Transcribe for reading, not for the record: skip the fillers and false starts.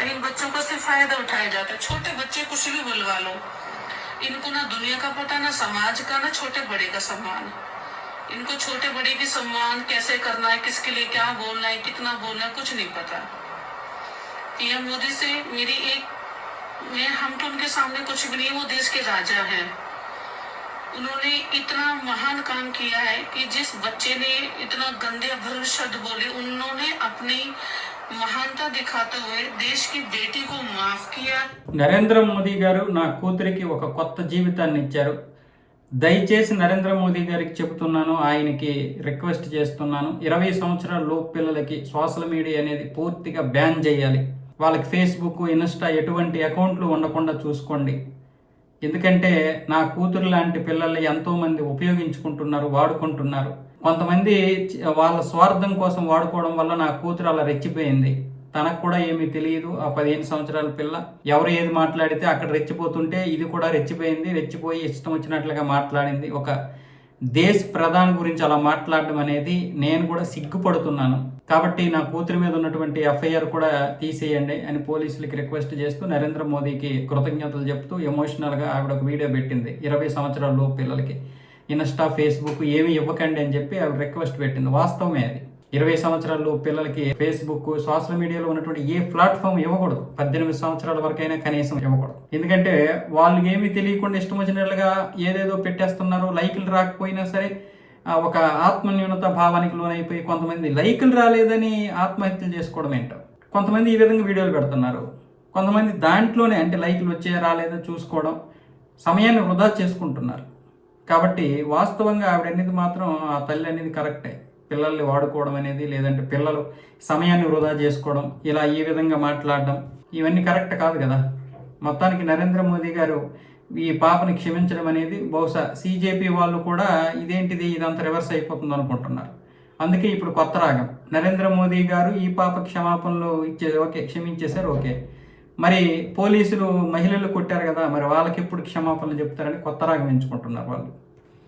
इन बच्चों का सिर्फ फायदा उठाया जाता है। छोटे बच्चे कुछ भी बुलवा लो, इनको ना दुनिया का पता, ना समाज का, ना छोटे बड़े का सम्मान। इनको छोटे बड़े की सम्मान कैसे करना है, किसके लिए क्या बोलना है, कितना बोलना है, कुछ नहीं पता। पीएम मोदी से मेरी हम तो उनके सामने कुछ भी नहीं, वो देश के राजा हैं। उन्होंने इतना महान काम किया है कि जिस बच्चे ने इतना गंदे भ्रष्ट शब्द बोले, उन्होंने अपनी महानता दिखाते हुए देश की बेटी को माफ किया। నరేంద్ర మోదీ గారు నా కూతురికి ఒక కొత్త జీవితాన్ని ఇచ్చారు. దయచేసి నరేంద్ర మోదీ గారికి చెబుతున్నాను, ఆయనకి రిక్వెస్ట్ చేస్తున్నాను, 20 సంవత్సరాల లోపు పిల్లలకి సోషల్ మీడియా అనేది పూర్తిగా బ్యాన్ చేయాలి. వాళ్ళకి ఫేస్బుక్, ఇన్స్టా ఎటువంటి అకౌంట్లు ఉండకుండా చూసుకోండి. ఎందుకంటే నా కూతురు లాంటి పిల్లల్ని ఎంతోమంది ఉపయోగించుకుంటున్నారు, వాడుకుంటున్నారు. కొంతమంది వాళ్ళ స్వార్థం కోసం వాడుకోవడం వల్ల నా కూతురు అలా రెచ్చిపోయింది. తనకు కూడా ఏమీ తెలియదు. ఆ 15 సంవత్సరాల పిల్ల ఎవరు ఏది మాట్లాడితే అక్కడ రెచ్చిపోతుంటే ఇది కూడా రెచ్చిపోయి ఇష్టం వచ్చినట్లుగా మాట్లాడింది. ఒక దేశ ప్రధాని గురించి అలా మాట్లాడడం అనేది నేను కూడా సిగ్గుపడుతున్నాను. కాబట్టి నా కూతురి మీద ఉన్నటువంటి ఎఫ్ఐఆర్ కూడా తీసేయండి అని పోలీసులకి రిక్వెస్ట్ చేస్తూ నరేంద్ర మోదీకి కృతజ్ఞతలు చెప్తూ ఎమోషనల్గా ఆవిడ ఒక వీడియో పెట్టింది. 20 సంవత్సరాల లోపు పిల్లలకి ఇన్స్టా, ఫేస్బుక్ ఏమీ ఇవ్వకండి అని చెప్పి ఆవిడ రిక్వెస్ట్ పెట్టింది. వాస్తవమే అది. 20 సంవత్సరాలు పిల్లలకి ఫేస్బుక్, సోషల్ మీడియాలో ఉన్నటువంటి ఏ ప్లాట్ఫామ్ ఇవ్వకూడదు. 18 సంవత్సరాల వరకైనా కనీసం ఇవ్వకూడదు. ఎందుకంటే వాళ్ళు ఏమీ తెలియకుండా ఇష్టం వచ్చినట్లుగా ఏదేదో పెట్టేస్తున్నారు. లైకులు రాకపోయినా సరే ఒక ఆత్మన్యూనత భావానికి లోనైపోయి కొంతమంది లైకులు రాలేదని ఆత్మహత్యలు చేసుకోవడం ఏంటో. కొంతమంది ఈ విధంగా వీడియోలు పెడుతున్నారు. కొంతమంది దాంట్లోనే అంటే లైకులు వచ్చే రాలేదో చూసుకోవడం, సమయాన్ని వృధా చేసుకుంటున్నారు. కాబట్టి వాస్తవంగా ఆవిడ అనేది మాత్రం, ఆ తల్లి అనేది కరెక్టే. పిల్లల్ని వాడుకోవడం అనేది, లేదంటే పిల్లలు సమయాన్ని వృధా చేసుకోవడం, ఇలా ఈ విధంగా మాట్లాడడం ఇవన్నీ కరెక్ట్ కాదు కదా. మొత్తానికి నరేంద్ర మోదీ గారు ఈ పాపని క్షమించడం అనేది బహుశా సిజేపీ వాళ్ళు కూడా ఇదేంటిది ఇదంతా రివర్స్ అయిపోతుంది అనుకుంటున్నారు. అందుకే ఇప్పుడు కొత్త రాగం. నరేంద్ర మోదీ గారు ఈ పాప క్షమాపణలు ఓకే, క్షమించేశారు, ఓకే. మరి పోలీసులు మహిళలు కొట్టారు కదా, మరి వాళ్ళకి ఎప్పుడు క్షమాపణలు చెప్తారని కొత్త రాగం ఎంచుకుంటున్నారు వాళ్ళు.